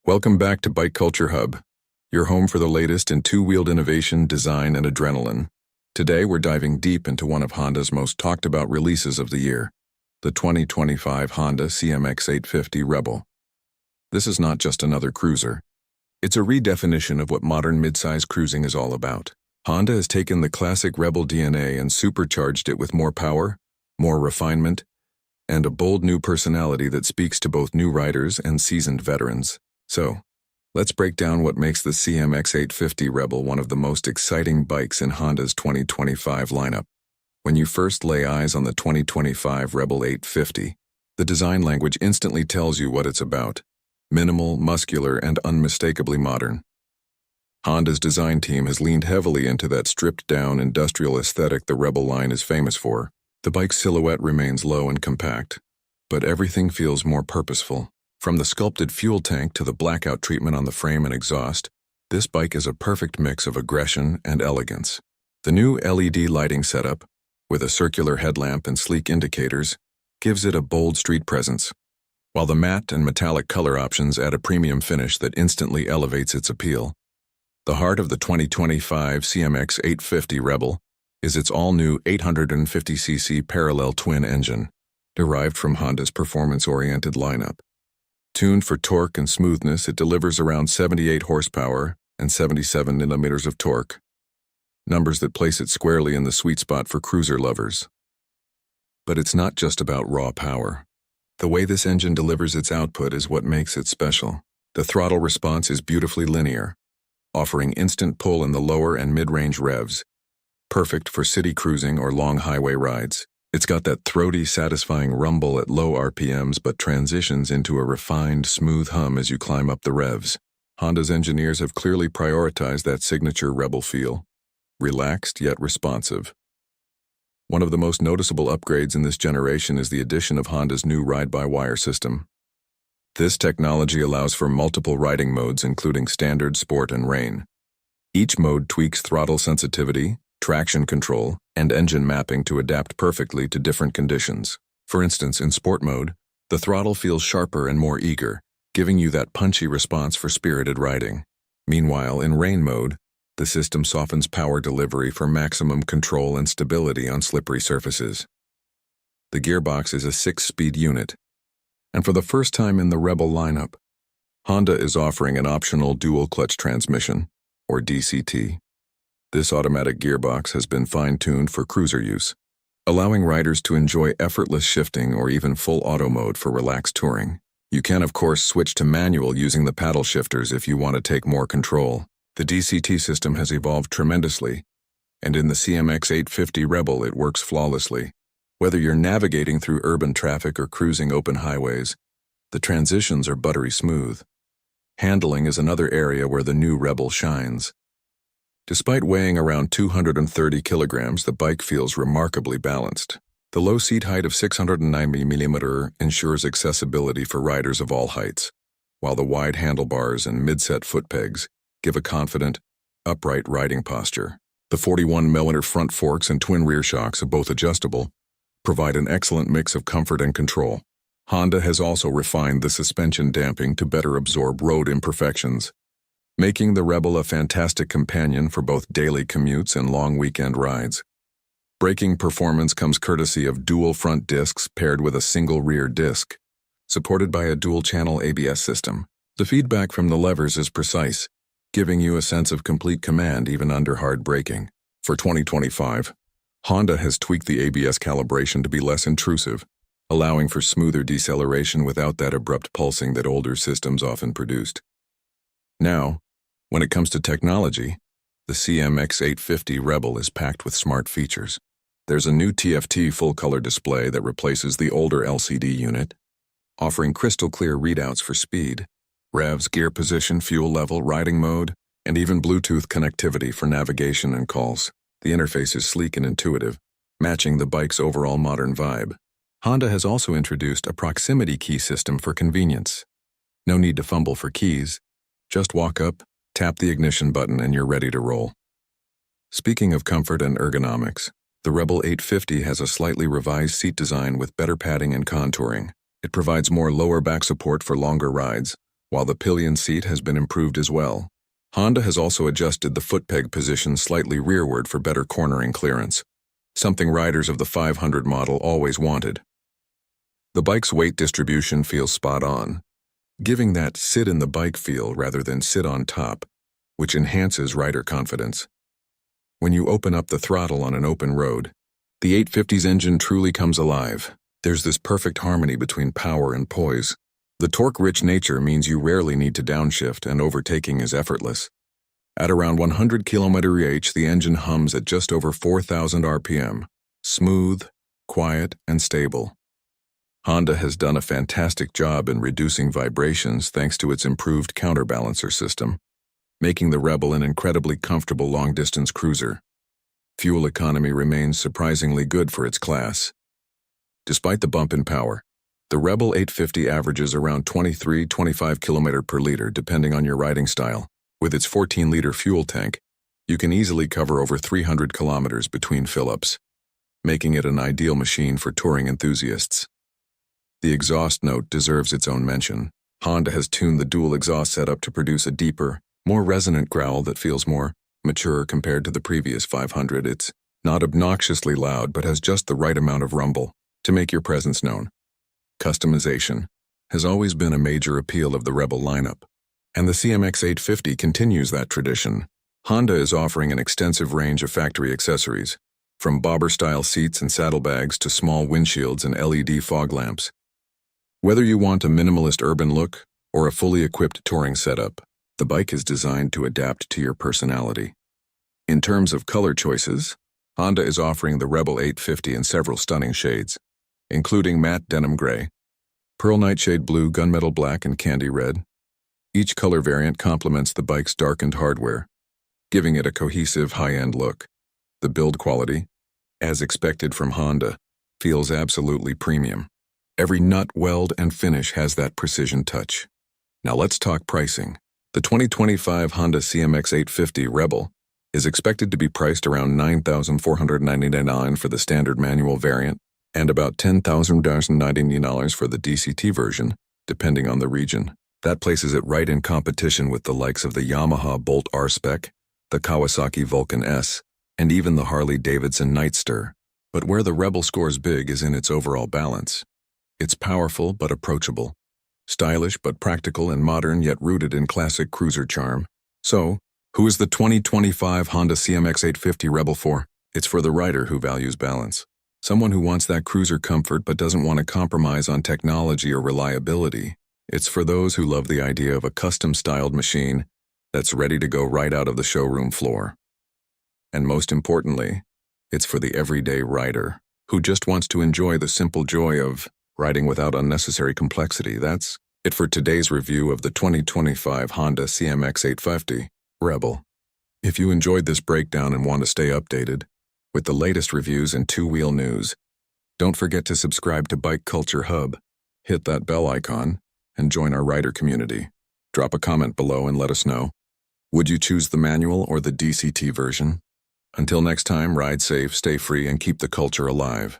Welcome back to Bike Culture Hub, your home for the latest in two-wheeled innovation, design, and adrenaline. Today we're diving deep into one of Honda's most talked-about releases of the year, the 2025 Honda CMX850 Rebel. This is not just another cruiser. It's a redefinition of what modern midsize cruising is all about. Honda has taken the classic Rebel DNA and supercharged it with more power, more refinement, and a bold new personality that speaks to both new riders and seasoned veterans. So, let's break down what makes the CMX850 Rebel one of the most exciting bikes in Honda's 2025 lineup. When you first lay eyes on the 2025 Rebel 850, the design language instantly tells you what it's about: minimal, muscular, and unmistakably modern. Honda's design team has leaned heavily into that stripped-down industrial aesthetic the Rebel line is famous for. The bike's silhouette remains low and compact, but everything feels more purposeful. From the sculpted fuel tank to the blackout treatment on the frame and exhaust, this bike is a perfect mix of aggression and elegance. The new LED lighting setup, with a circular headlamp and sleek indicators, gives it a bold street presence, while the matte and metallic color options add a premium finish that instantly elevates its appeal. The heart of the 2025 CMX850 Rebel is its all-new 850cc parallel twin engine, derived from Honda's performance-oriented lineup. Tuned for torque and smoothness, it delivers around 78 horsepower and 77 newton-meters of torque, numbers that place it squarely in the sweet spot for cruiser lovers. But it's not just about raw power. The way this engine delivers its output is what makes it special. The throttle response is beautifully linear, offering instant pull in the lower and mid-range revs, perfect for city cruising or long highway rides. It's got that throaty, satisfying rumble at low RPMs but transitions into a refined, smooth hum as you climb up the revs. Honda's engineers have clearly prioritized that signature Rebel feel, relaxed yet responsive. One of the most noticeable upgrades in this generation is the addition of Honda's new ride-by-wire system. This technology allows for multiple riding modes including standard, sport, and rain. Each mode tweaks throttle sensitivity, traction control, and engine mapping to adapt perfectly to different conditions. For instance, in sport mode, the throttle feels sharper and more eager, giving you that punchy response for spirited riding. Meanwhile, in rain mode, the system softens power delivery for maximum control and stability on slippery surfaces. The gearbox is a 6-speed unit, and for the first time in the Rebel lineup, Honda is offering an optional dual-clutch transmission, or DCT. This automatic gearbox has been fine-tuned for cruiser use, allowing riders to enjoy effortless shifting or even full auto mode for relaxed touring. You can, of course, switch to manual using the paddle shifters if you want to take more control. The DCT system has evolved tremendously, and in the CMX850 Rebel it works flawlessly. Whether you're navigating through urban traffic or cruising open highways, the transitions are buttery smooth. Handling is another area where the new Rebel shines. Despite weighing around 230 kilograms, the bike feels remarkably balanced. The low seat height of 690mm ensures accessibility for riders of all heights, while the wide handlebars and mid-set foot pegs give a confident, upright riding posture. The 41mm front forks and twin rear shocks, both adjustable, provide an excellent mix of comfort and control. Honda has also refined the suspension damping to better absorb road imperfections, making the Rebel a fantastic companion for both daily commutes and long weekend rides. Braking performance comes courtesy of dual front discs paired with a single rear disc, supported by a dual-channel ABS system. The feedback from the levers is precise, giving you a sense of complete command even under hard braking. For 2025, Honda has tweaked the ABS calibration to be less intrusive, allowing for smoother deceleration without that abrupt pulsing that older systems often produced. Now, when it comes to technology, the CMX850 Rebel is packed with smart features. There's a new TFT full-color display that replaces the older LCD unit, offering crystal-clear readouts for speed, revs, gear position, fuel level, riding mode, and even Bluetooth connectivity for navigation and calls. The interface is sleek and intuitive, matching the bike's overall modern vibe. Honda has also introduced a proximity key system for convenience. No need to fumble for keys. Just walk up, tap the ignition button, and you're ready to roll. Speaking of comfort and ergonomics, the Rebel 850 has a slightly revised seat design with better padding and contouring. It provides more lower back support for longer rides, while the pillion seat has been improved as well. Honda has also adjusted the foot peg position slightly rearward for better cornering clearance, something riders of the 500 model always wanted. The bike's weight distribution feels spot on, giving that sit in the bike feel rather than sit on top, which enhances rider confidence. When you open up the throttle on an open road, the 850's engine truly comes alive. There's this perfect harmony between power and poise. The torque-rich nature means you rarely need to downshift, and overtaking is effortless. At around 100 km/h, the engine hums at just over 4,000 RPM, smooth, quiet, and stable. Honda has done a fantastic job in reducing vibrations thanks to its improved counterbalancer system, making the Rebel an incredibly comfortable long-distance cruiser. Fuel economy remains surprisingly good for its class. Despite the bump in power, the Rebel 850 averages around 23-25 km per liter depending on your riding style. With its 14-liter fuel tank, you can easily cover over 300 kilometers between fill-ups, making it an ideal machine for touring enthusiasts. The exhaust note deserves its own mention. Honda has tuned the dual exhaust setup to produce a deeper, more resonant growl that feels more mature compared to the previous 500. It's not obnoxiously loud but has just the right amount of rumble to make your presence known. Customization has always been a major appeal of the Rebel lineup, and the CMX850 continues that tradition. Honda is offering an extensive range of factory accessories, from bobber-style seats and saddlebags to small windshields and LED fog lamps. Whether you want a minimalist urban look or a fully equipped touring setup, the bike is designed to adapt to your personality. In terms of color choices, Honda is offering the Rebel 850 in several stunning shades, including matte denim gray, pearl nightshade blue, gunmetal black, and candy red. Each color variant complements the bike's darkened hardware, giving it a cohesive high-end look. The build quality, as expected from Honda, feels absolutely premium. Every nut, weld, and finish has that precision touch. Now let's talk pricing. The 2025 Honda CMX850 Rebel is expected to be priced around $9,499 for the standard manual variant and about $10,099 for the DCT version, depending on the region. That places it right in competition with the likes of the Yamaha Bolt R-Spec, the Kawasaki Vulcan S, and even the Harley-Davidson Nightster. But where the Rebel scores big is in its overall balance. It's powerful but approachable, stylish but practical and modern yet rooted in classic cruiser charm. So, who is the 2025 Honda CMX850 Rebel for? It's for the rider who values balance. Someone who wants that cruiser comfort but doesn't want to compromise on technology or reliability. It's for those who love the idea of a custom-styled machine that's ready to go right out of the showroom floor. And most importantly, it's for the everyday rider who just wants to enjoy the simple joy of riding without unnecessary complexity. That's it for today's review of the 2025 Honda CMX850 Rebel. If you enjoyed this breakdown and want to stay updated with the latest reviews and two-wheel news, don't forget to subscribe to Bike Culture Hub, hit that bell icon, and join our rider community. Drop a comment below and let us know. Would you choose the manual or the DCT version? Until next time, ride safe, stay free, and keep the culture alive.